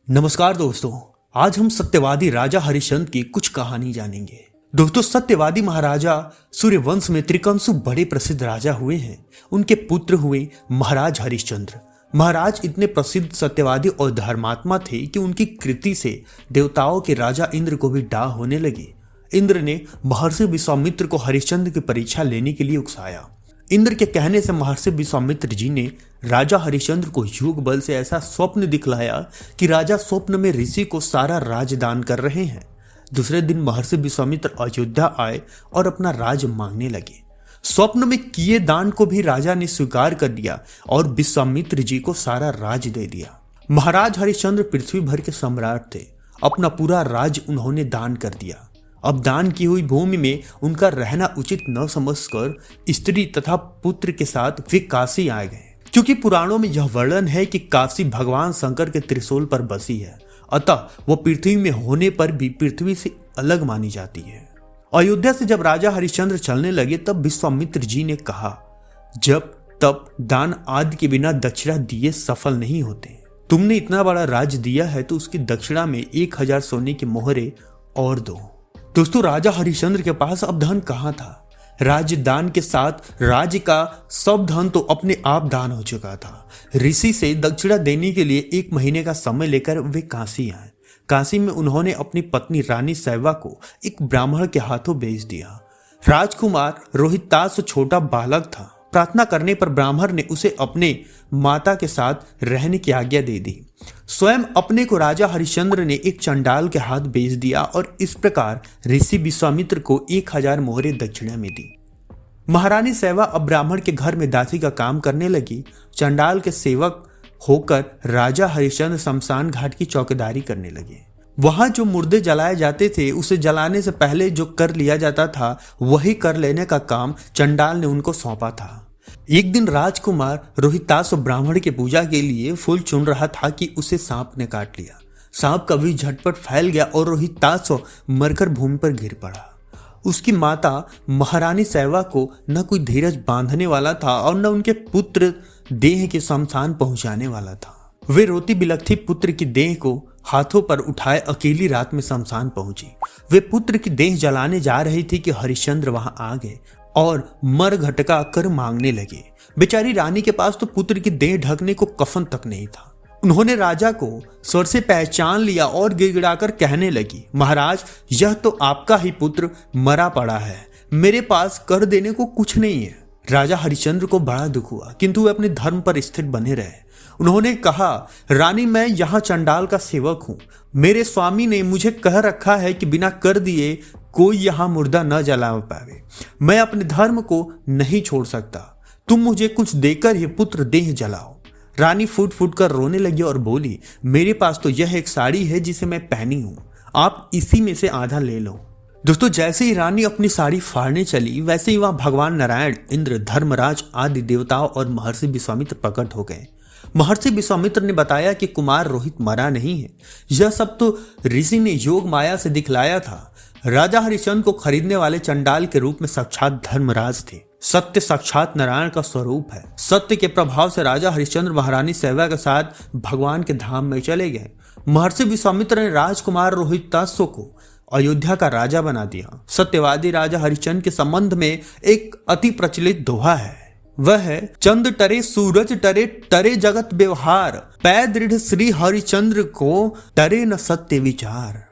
नमस्कार दोस्तों, आज हम सत्यवादी राजा हरिश्चंद्र की कुछ कहानी जानेंगे। दोस्तों, सत्यवादी महाराजा सूर्यवंश में त्रिकंसु बड़े प्रसिद्ध राजा हुए हैं। उनके पुत्र हुए महाराज हरिश्चंद्र। महाराज इतने प्रसिद्ध सत्यवादी और धर्मात्मा थे कि उनकी कृति से देवताओं के राजा इंद्र को भी डाह होने लगी। इंद्र ने महर्षि विश्वामित्र को हरिश्चंद्र की परीक्षा लेने के लिए उकसाया। इंद्र के कहने से महर्षि विश्वामित्र जी ने राजा हरिश्चंद्र को योग बल से ऐसा स्वप्न दिखलाया कि राजा स्वप्न में ऋषि को सारा राज दान कर रहे हैं। दूसरे दिन महर्षि विश्वामित्र अयोध्या आए और अपना राज मांगने लगे। स्वप्न में किए दान को भी राजा ने स्वीकार कर लिया और विश्वामित्र जी को सारा राज दे दिया। महाराज हरिश्चंद्र पृथ्वी भर के सम्राट थे। अपना पूरा राज उन्होंने दान कर दिया। अब दान की हुई भूमि में उनका रहना उचित न समझकर स्त्री तथा पुत्र के साथ वे काशी आ गए। क्योंकि पुराणों में यह वर्णन है कि काशी भगवान शंकर के त्रिशूल पर बसी है, अतः वह पृथ्वी में होने पर भी पृथ्वी से अलग मानी जाती है। अयोध्या से जब राजा हरिश्चंद्र चलने लगे तब विश्वामित्र जी ने कहा, जब तब दान आदि के बिना दक्षिणा दिए सफल नहीं होते। तुमने इतना बड़ा राज दिया है तो उसकी दक्षिणा में 1000 सोने के मोहरे और दो। दोस्तों, राजा हरिश्चंद्र के पास अब धन कहाँ था। राजदान के साथ राज्य का सब धन तो अपने आप दान हो चुका था। ऋषि से दक्षिणा देने के लिए 1 महीने का समय लेकर वे काशी आए। काशी में उन्होंने अपनी पत्नी रानी सैवा को एक ब्राह्मण के हाथों बेच दिया। राजकुमार रोहितास छोटा बालक था। प्रार्थना करने पर ब्राह्मण ने उसे अपने माता के साथ रहने की आज्ञा दे दी। स्वयं अपने को राजा हरिश्चंद्र ने एक चंडाल के हाथ बेच दिया और इस प्रकार ऋषि विश्वामित्र को 1000 मोहरे दक्षिणा में दी। महारानी सैवा अब ब्राह्मण के घर में दासी का काम करने लगी। चंडाल के सेवक होकर राजा हरिश्चंद्र शमशान घाट की चौकीदारी करने लगे। वहां जो मुर्दे जलाए जाते थे उसे जलाने से पहले जो कर लिया जाता था वही कर लेने का काम चंडाल ने उनको सौंपा था। एक दिन राजकुमार रोहितास ब्राह्मण की पूजा के लिए फूल चुन रहा था कि उसे सांप ने काट लिया। सांप का विष झटपट फैल गया और रोहितास मरकर भूमि पर गिर पड़ा। उसकी माता महारानी सैवा को न कोई धीरज बांधने वाला था और न उनके पुत्र देह के शमशान पहुंचाने वाला था। वे रोती बिलखती पुत्र की देह को हाथों पर उठाए अकेली रात में शमशान पहुंची। वे पुत्र की देह जलाने जा रही थी कि हरिश्चंद्र वहां आ गए और मर घटका कर मांगने लगे। बेचारी रानी के पास तो पुत्र की देह ढकने को कफन तक नहीं था। उन्होंने राजा को स्वर से पहचान लिया और गिड़गिड़ाकर कहने लगी, महाराज, यह तो आपका ही पुत्र मरा पड़ा है। मेरे पास कर देने को कुछ नहीं है। राजा हरिश्चंद्र को बड़ा दुख हुआ, किंतु वे अपने धर्म पर स्थिर बने रहे। उन्होंने कहा, रानी, मैं यहाँ चंडाल का सेवक हूँ। मेरे स्वामी ने मुझे कह रखा है कि बिना कर दिए कोई यहाँ मुर्दा न जला पावे। मैं अपने धर्म को नहीं छोड़ सकता। तुम मुझे कुछ देकर ही पुत्र देह जलाओ। रानी फूट फूट कर रोने लगी और बोली, मेरे पास तो यह एक साड़ी है जिसे मैं पहनी हूँ, आप इसी में से आधा ले लो। दोस्तों, जैसे ही रानी अपनी साड़ी फाड़ने चली वैसे ही वहां भगवान नारायण, इंद्र, धर्मराज आदि देवताओं और महर्षि विश्वामित्र प्रकट हो गए। महर्षि विश्वामित्र ने बताया कि कुमार रोहित मरा नहीं है। यह सब तो ऋषि ने योग माया से दिखलाया था। राजा हरिश्चंद्र को खरीदने वाले चंडाल के रूप में साक्षात धर्मराज थे। सत्य साक्षात नारायण का स्वरूप है। सत्य के प्रभाव से राजा हरिश्चंद्र महारानी सैवा के साथ भगवान के धाम में चले गए। महर्षि विश्वामित्र ने राजकुमार रोहितास को अयोध्या का राजा बना दिया। सत्यवादी राजा हरिश्चंद्र के संबंध में एक अति प्रचलित दोहा है। वह है, चंद टरे सूरज टरे, टरे जगत व्यवहार, पै दृढ़ श्री हरिश्चंद्र को टरे न सत्य विचार।